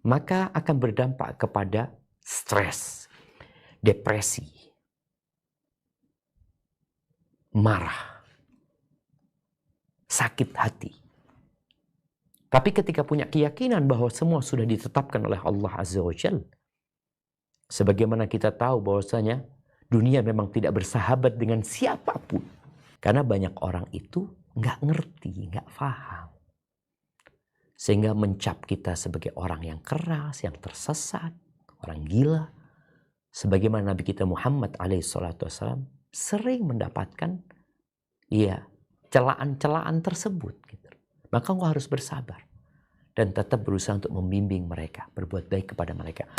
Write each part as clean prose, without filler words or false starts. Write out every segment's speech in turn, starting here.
maka akan berdampak kepada stres, depresi, marah, sakit hati. Tapi ketika punya keyakinan bahwa semua sudah ditetapkan oleh Allah Azza wa Jalla, sebagaimana kita tahu bahwasanya dunia memang tidak bersahabat dengan siapapun. Karena banyak orang itu nggak ngerti, nggak paham. Sehingga mencap kita sebagai orang yang keras, yang tersesat, orang gila. Sebagaimana Nabi kita Muhammad alaihissalam sering mendapatkan celaan-celaan tersebut. Gitu. Maka engkau harus bersabar. Dan tetap berusaha untuk membimbing mereka, berbuat baik kepada mereka.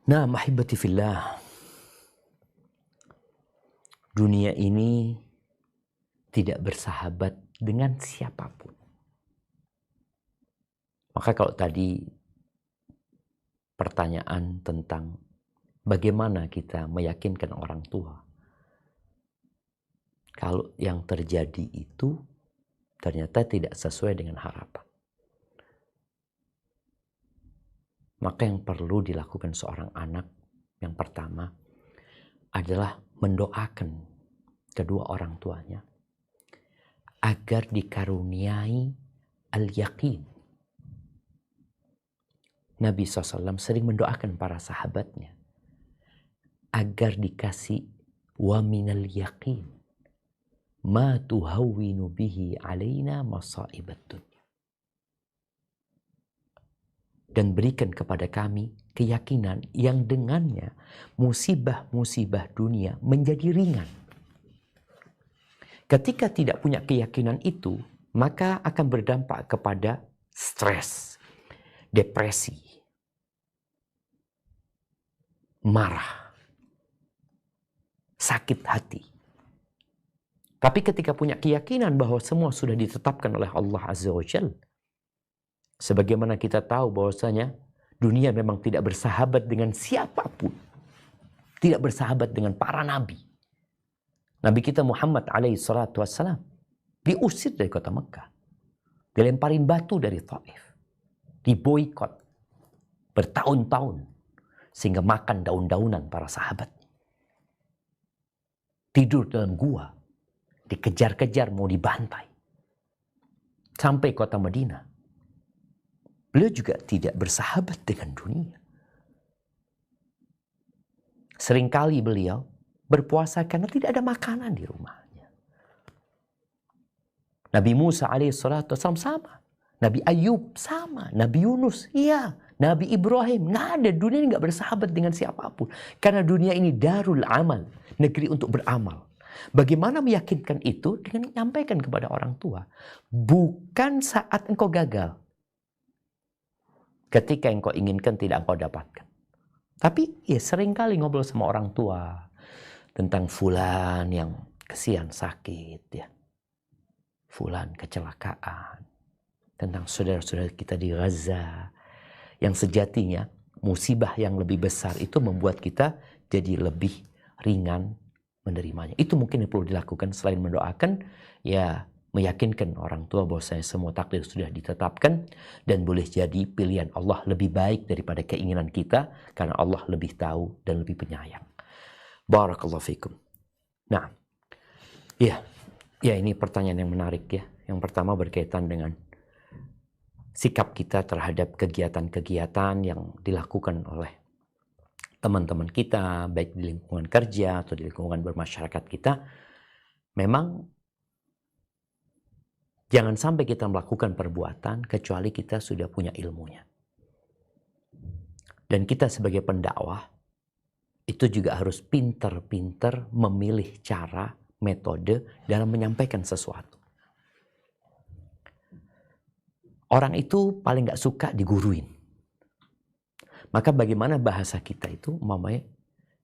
Nah, mahibati fillah. Dunia ini tidak bersahabat dengan siapapun. Maka kalau tadi pertanyaan tentang bagaimana kita meyakinkan orang tua. Kalau yang terjadi itu ternyata tidak sesuai dengan harapan. Maka yang perlu dilakukan seorang anak yang pertama adalah mendoakan kedua orang tuanya agar dikaruniai al-yaqin. Nabi SAW sering mendoakan para sahabatnya agar dikasih wa minal yaqin ma tuhawwinu bihi alaina masaibat dunya. Dan berikan kepada kami keyakinan yang dengannya musibah-musibah dunia menjadi ringan. Ketika tidak punya keyakinan itu, maka akan berdampak kepada stres, depresi, marah, sakit hati. Tapi ketika punya keyakinan bahwa semua sudah ditetapkan oleh Allah Azza wa Jalla, sebagaimana kita tahu bahwasanya dunia memang tidak bersahabat dengan siapapun. Tidak bersahabat dengan para nabi. Nabi kita Muhammad alaihissalam diusir dari kota Mekah. Dilemparin batu dari Taif. Diboikot bertahun-tahun. Sehingga makan daun-daunan para sahabat. Tidur dalam gua. Dikejar-kejar mau dibantai. Sampai kota Madinah. Beliau juga tidak bersahabat dengan dunia. Seringkali beliau berpuasa karena tidak ada makanan di rumahnya. Nabi Musa alaihissalam sama. Nabi Ayub sama. Nabi Yunus, iya. Nabi Ibrahim, nggak ada. Dunia ini nggak bersahabat dengan siapapun. Karena dunia ini darul amal. Negeri untuk beramal. Bagaimana meyakinkan itu? Dengan menyampaikan kepada orang tua. Bukan saat engkau gagal. Ketika yang kau inginkan tidak kau dapatkan. Tapi ya seringkali ngobrol sama orang tua tentang fulan yang kesian sakit ya. Fulan kecelakaan. Tentang saudara-saudara kita di Gaza. Yang sejatinya musibah yang lebih besar itu membuat kita jadi lebih ringan menerimanya. Itu mungkin yang perlu dilakukan selain mendoakan ya. Meyakinkan orang tua bahwasanya semua takdir sudah ditetapkan dan boleh jadi pilihan Allah lebih baik daripada keinginan kita karena Allah lebih tahu dan lebih penyayang. Barakallahu fikum. Nah, ya ini pertanyaan yang menarik ya. Yang pertama berkaitan dengan sikap kita terhadap kegiatan-kegiatan yang dilakukan oleh teman-teman kita, baik di lingkungan kerja atau di lingkungan bermasyarakat kita. Memang jangan sampai kita melakukan perbuatan kecuali kita sudah punya ilmunya. Dan kita sebagai pendakwah itu juga harus pinter-pinter memilih cara, metode dalam menyampaikan sesuatu. Orang itu paling gak suka diguruin. Maka bagaimana bahasa kita itu, umpamanya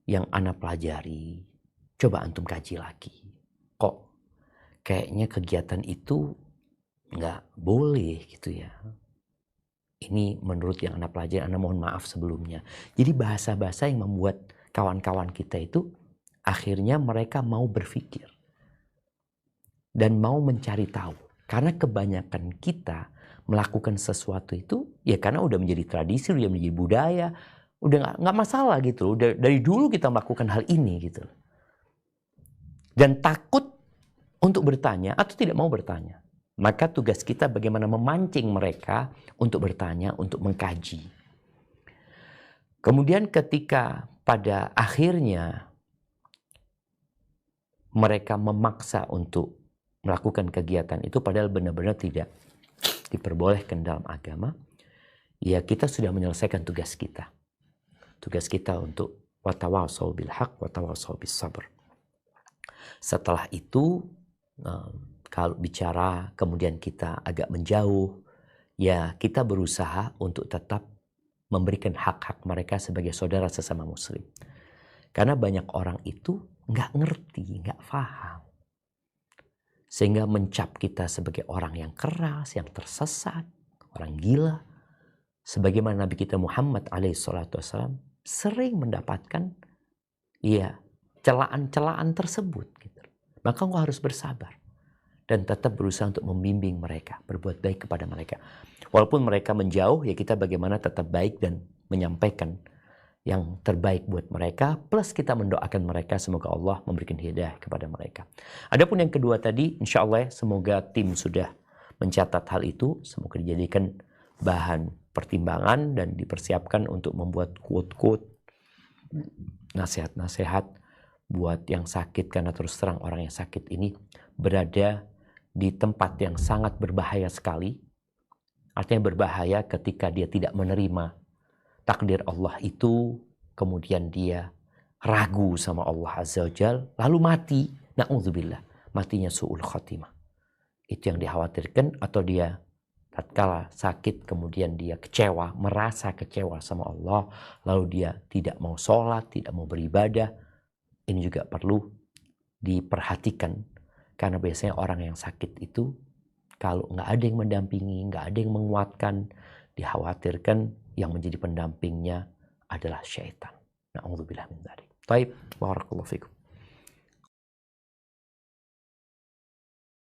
yang ana pelajari, coba antum kaji lagi. Kok kayaknya kegiatan itu nggak boleh gitu ya. Ini menurut yang Anda pelajari, Anda mohon maaf sebelumnya. Jadi bahasa-bahasa yang membuat kawan-kawan kita itu akhirnya mereka mau berpikir dan mau mencari tahu. Karena kebanyakan kita melakukan sesuatu itu ya karena udah menjadi tradisi, udah menjadi budaya, udah nggak masalah gitu. Udah dari dulu kita melakukan hal ini gitu. Dan takut untuk bertanya atau tidak mau bertanya. Maka tugas kita bagaimana memancing mereka untuk bertanya, untuk mengkaji. Kemudian ketika pada akhirnya mereka memaksa untuk melakukan kegiatan itu padahal benar-benar tidak diperbolehkan dalam agama, ya kita sudah menyelesaikan tugas kita. Tugas kita untuk watawasau bil haq, watawasau bis sabr. Setelah itu, kalau bicara kemudian kita agak menjauh, ya kita berusaha untuk tetap memberikan hak-hak mereka sebagai saudara sesama muslim. Karena banyak orang itu nggak ngerti, nggak paham. Sehingga mencap kita sebagai orang yang keras, yang tersesat, orang gila. Sebagaimana Nabi kita Muhammad alaihissalam sering mendapatkan celaan-celaan tersebut. Gitu. Maka engkau harus bersabar. Dan tetap berusaha untuk membimbing mereka, berbuat baik kepada mereka. Walaupun mereka menjauh, ya kita bagaimana tetap baik dan menyampaikan yang terbaik buat mereka, plus kita mendoakan mereka, semoga Allah memberikan hidayah kepada mereka. Adapun yang kedua tadi, insya Allah semoga tim sudah mencatat hal itu, semoga dijadikan bahan pertimbangan dan dipersiapkan untuk membuat quote-quote, nasihat-nasihat buat yang sakit, karena terus terang orang yang sakit ini berada di tempat yang sangat berbahaya sekali. Artinya berbahaya ketika dia tidak menerima takdir Allah itu, kemudian dia ragu sama Allah Azza wa Jalla, lalu mati. Na'udzubillah, matinya su'ul khatimah. Itu yang dikhawatirkan, atau dia tatkala sakit kemudian dia kecewa, merasa kecewa sama Allah, lalu dia tidak mau sholat, tidak mau beribadah. Ini juga perlu diperhatikan. Karena biasanya orang yang sakit itu, kalau nggak ada yang mendampingi, nggak ada yang menguatkan, dikhawatirkan yang menjadi pendampingnya adalah syaitan. Na'udzubillah min dzalik. Baik, barakallahu fikum.